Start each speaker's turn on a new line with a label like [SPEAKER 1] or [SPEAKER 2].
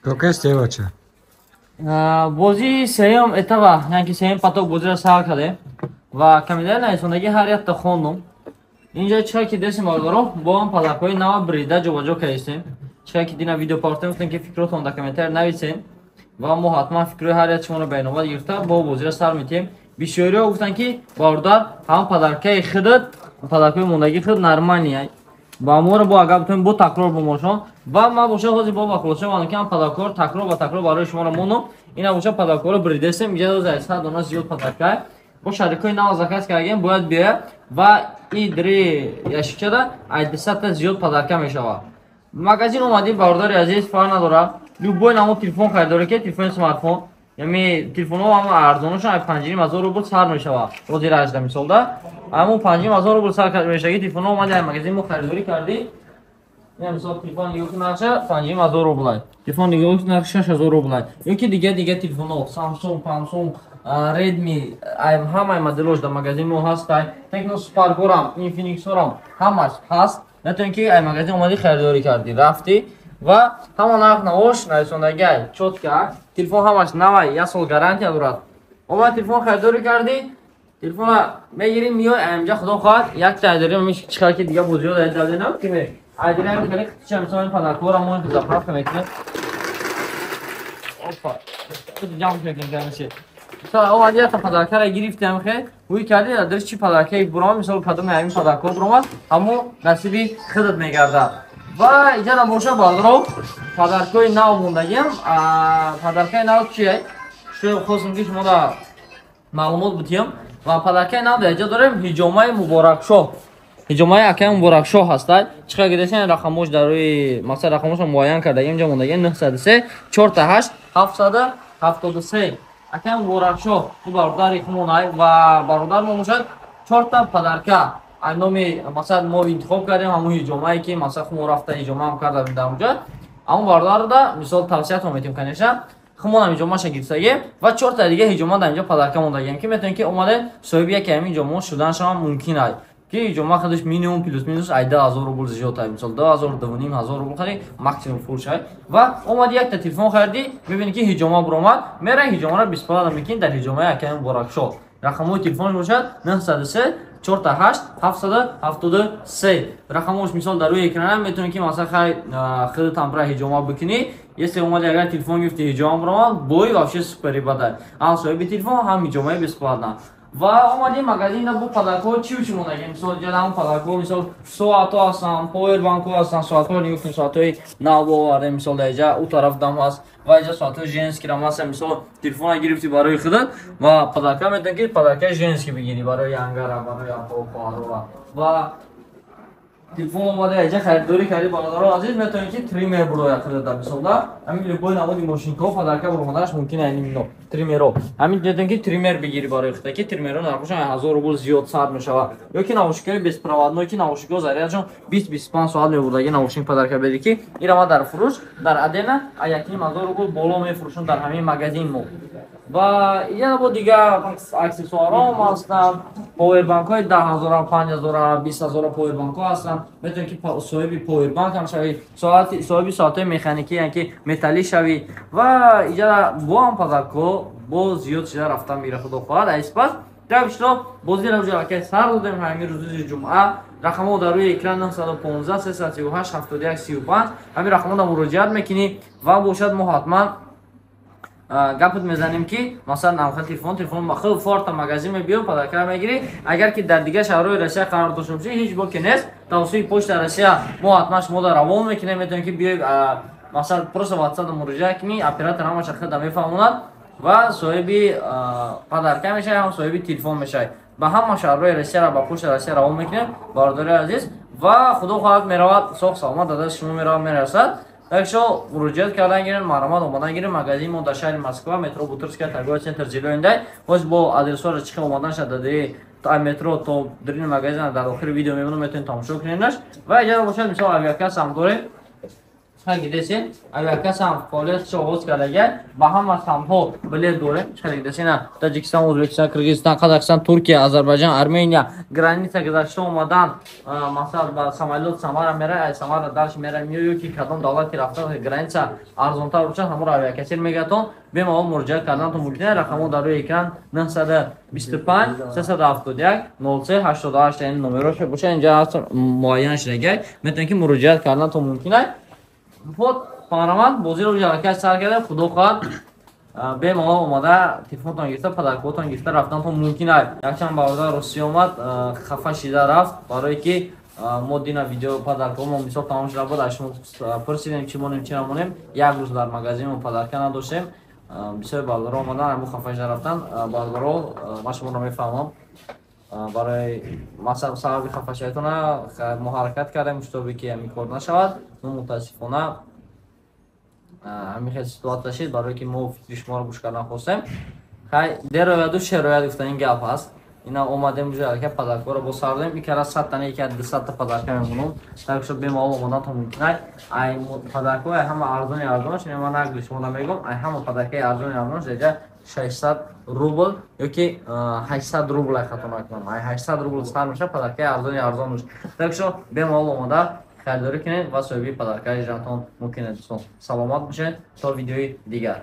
[SPEAKER 1] Какая стевача?
[SPEAKER 2] Бозии сеём этава, яки сеём паток бозира сар каде ва камида найсонаги ҳар якта хондум. Инҷа чиқа ки десим бардоро бо ҳам палакҳои нава брида ҷобаҷо кардем. Чиқа ки дина видео партем гуфтем ки фикротон дар комментарий нависем ва мо ҳатман фикрҳои ҳар як шуморо байномад гирифта бо бозира сар метем. Бисёриҳо гуфтанд ки бародар ҳам подаркаи худат подаркои мондаги худ нормалия. Ба моро бо агар бутем бо такрор бо мошон ва ма боша ҳозир бо баклоша вана ки ҳам подаркор такрор ва такрор барои шуморо моно. Ина боша подаркоро бридесем иҷаза за 100 дона зиёд подарка. Бо шарикои нав заказ кардем бояд биёяд ва идри яшикчада 200 та зиёд подарка мешавад. Магазин омадим бародари азиз фарқ надорад. Любой намо телефон харидорӣ ки телефони смартфон яъне телефонҳо ҳама арзонашон 5000 рубл сар мешавад. Ҳозир 18 мисолда ҳамон 5000 рубл сар мешавад. Телефонҳо омади магазин мо харидорӣ кардем. Я мисол телефон нигоҳ нақша 5000 рубл. Телефон нигоҳ нақша 6000 рубл. Ёки дига телефонҳо Samsung, Redmi, ҳамаи моделош дар магазин мо ҳастай. Tecno Spark-орам, Infinix-орам ҳамаш ҳаст. Натон ки ай магазин омади харидорӣ кардӣ, рафтӣ ва ҳамон нарх навош нарисондагиай чотка. Телефон ҳамаш навай 1 сол гарантия дорад. Омади телефон харидорӣ кардӣ, телефона мегирӣ миёй аинҷа худо хоҳад якта айдорӣ миш чиқар ки дига бозиёд айдадинам ки ме айдорӣ хеле хитча мисол подаркора мо заправка мекунем. Опа. Ҷам мекунем. Омади якта подаркара гирифтем хе. Ҳуи кардӣ дар чи подаркаи буром мисол кадом ҳамин подаркҳо буромад ҳамо насиби худат мегардад. Ва иҷа боша бардро подаркои нав мондагим. Подаркаи нав чие? Шуё хостем ки шумо да маълумот бутиям. Ва подаркаи нав да иҷа дорем ҳиҷомаи Муборакшоҳ. Ҳиҷомаи акаи Муборакшоҳ ҳастад. Чиқа гидесен рақамош дар рӯи мақсад рақамошро муайян кардагим. Инҷа мондагим 903 48 773. Акаи Муборакшоҳ бародари хумонай ва бародар мо бошад 4 та подарка. Номи мақсад мо интихоб кардем ҳамон ҳиҷомае ки мақсад хумо рафта ҳиҷомаам кардем дар онҷа. Ҳамон бародарда мисол тавсиятон метем канеша. Хумонам ҳиҷомаша гирифтагем ва 4 та дига ҳиҷома дар инҷа подарка мондагем ки метавонем ки омаде соҳиби яке ҳамин ҳиҷома шуданашам мумкин аст. Ки ҳиҷома худаш минимум плюс минус 10000 рубл зиёд аст. Мисол 2500 рубл хари максимум фурӯш аст. Ва омади якта телефон харидӣ, мебинӣ ки ҳиҷома буромад, мера ҳиҷомаро бисфода мекунӣ дар ҳиҷомаи акаи Муборакшоҳ. Рақамҳои телефонш бошад 903 48 773. Рақамош мисол дар рӯи экран метавонӣ ки масалан хай худатам бара ҳиҷома бикунӣ. Если омади агар телефон гирифти ҳиҷома буромад, бой вообще супери бадай. Ҳам соҳиби телефон, ҳам ҳиҷомаи бесплатна. Ва омади магазинда бо подаркҳо чи монагем. Мисол ҷадам подаркҳо мисол соатҳо ҳастанд, повербанкҳо ҳастанд, соатҳо нигоҳ соатҳои нав овардем мисол дар иҷа у тараф дам ҳаст ва иҷа соатҳои женскирам ҳастанд. Мисол телефона гирифти барои худат ва подарка метавонӣ ки подаркаи женски бигирӣ барои ангара, барои апо ва телефон омаде иҷа харидорӣ кардӣ бародаро азиз метавонӣ ки тример бурояд худата мисолда ҳамин любой намуди машинкаҳо подарка буромадааш мумкин аст ин тримеро ҳамин метавонӣ ки тример бигирӣ барои худта ки тримеро нархошон 1000 рубл зиёд сар мешавад. Ёки навушникаи беспроводно ки навушникаҳо зарядшон 20-25 соат мебурдаги навушник подарка бедӣ ки ирама дар фурӯш дар Адена 1500 рубл боло мефурӯшон дар ҳамин магазин мо. Ва иҷа бо дига аксессуарҳо ҳастанд, повербанкҳои 10000, 5000, 20000 повербанкҳо ҳастанд. Метавонӣ ки соҳиби повербанк ҳам шавӣ, соҳиби соатҳои механикӣ яки металлӣ шавӣ ва иҷа бо ҳам подаркҳо бо зиёд шуда рафта мира худо хоҳад. Айспас дар иштирок бозира ҷалакаи сар додем ҳамин рӯзи ҷумъа. Рақамҳо дар рӯи экран 915 338 71 35. ҳамин рақамҳода муроҷиат мекунӣ ва бошад мо ҳатман гапот мезанем ки масалан навхат телефон хуб форта магазин мебиём подарка мегирӣ. Агар ки дар дига шаҳрҳои Россия қарор дошта бошӣ ҳеҷ боки нест. тавассути почта Россия мо ҳатман шуморо равон мекунем. Метавонем ки биёед масалан просто WhatsApp муроҷиат кунӣ, оператор ҳамаша худа мефаҳмонад ва соҳиби подарка мешавӣ, ҳам соҳиби телефон мешавӣ. Ба ҳама шаҳрҳои Россияро ба почта Россия равон мекунем бародари азиз ва худо хоҳад меравад соҳ саломат дар дасти шумо меравад мерасад. Такшо муроҷиат кардан гирен, маълумот омадан гирен. Магазин мо дар шаҳри Москва, метро Бутырская, торговый центр Зеленый. Ҳоз бо адресҳоро чиқа омадан шуда дади метро то дрин магазин дар охири видео мемонам, метавонед тамошо кунедаш. Ва иҷоза бошад мисол авиакассам дорем. چقدر گیده‌سی؟ اگر کس هم فعالیت شغوز کرده با همه سمها بلد داره چقدر گیده‌سی نه تاجیکستان، ازبکستان، کرگیزستان، قزاقستان، ترکیه، آذربایجان، ارمنیا گرانیت گذشته اومدن مثلا با سمالوت سمارا میره سمارا درش میره میو که کدام دولتی رفته گرانیت ارزانتر بشه همون رو کسی میگه تو به ما مراجعه کردن تو ممکنه رقمو در روی اکران 925 371 03 88 این نمرش باشه اینجا هست معین شده میتونید که مراجعه کردن تو ممکنه فوت پانرمان بازی رو جلکه سر کرده خدا خواهد به ما اومده تلفنتون گرفته پدرکوتون گرفته رفتن تو ممکنه یکچند برادر روسیه اومد خفه شده رفت برای که ما دینا ویدیو پدرکو ما مثال تمام شده بود اشما پرسیدیم چی مونیم چی نمونیم یک روز در مغازه ما پدرکه نداشتیم بسیار برادر اومدن همون خفه شده رفتن برادر ما شما رو میفهمم برای مثلا سبب خفه شدتون ما حرکت کردیم مشتبه که همی کار نشود متاسفانه همین خیلی سیتوات داشتید برای که ما فکر شما رو گوش کردن خواستیم خیلی در روید و شهر روید گفتن این گپ هست اینا اومدیم جایی که پدرکو رو بساردیم یک کار 100 تا یکی 200 تا پدرکو میمونم تا که به ما اومدن تا ممکنه این پدرکو همه ارزونش من نگلی شما نمیگم همه پدرکو ارزونش دیگه 600 روبل یا که 800 روبل خطا نکنم 800 روبل سر میشه پدرکو ارزونش تا که به ما اومده خریداری کنید و صاحبی پدرکو جانتون ممکنه دوستان سلامت باشید تا ویدیوی دیگر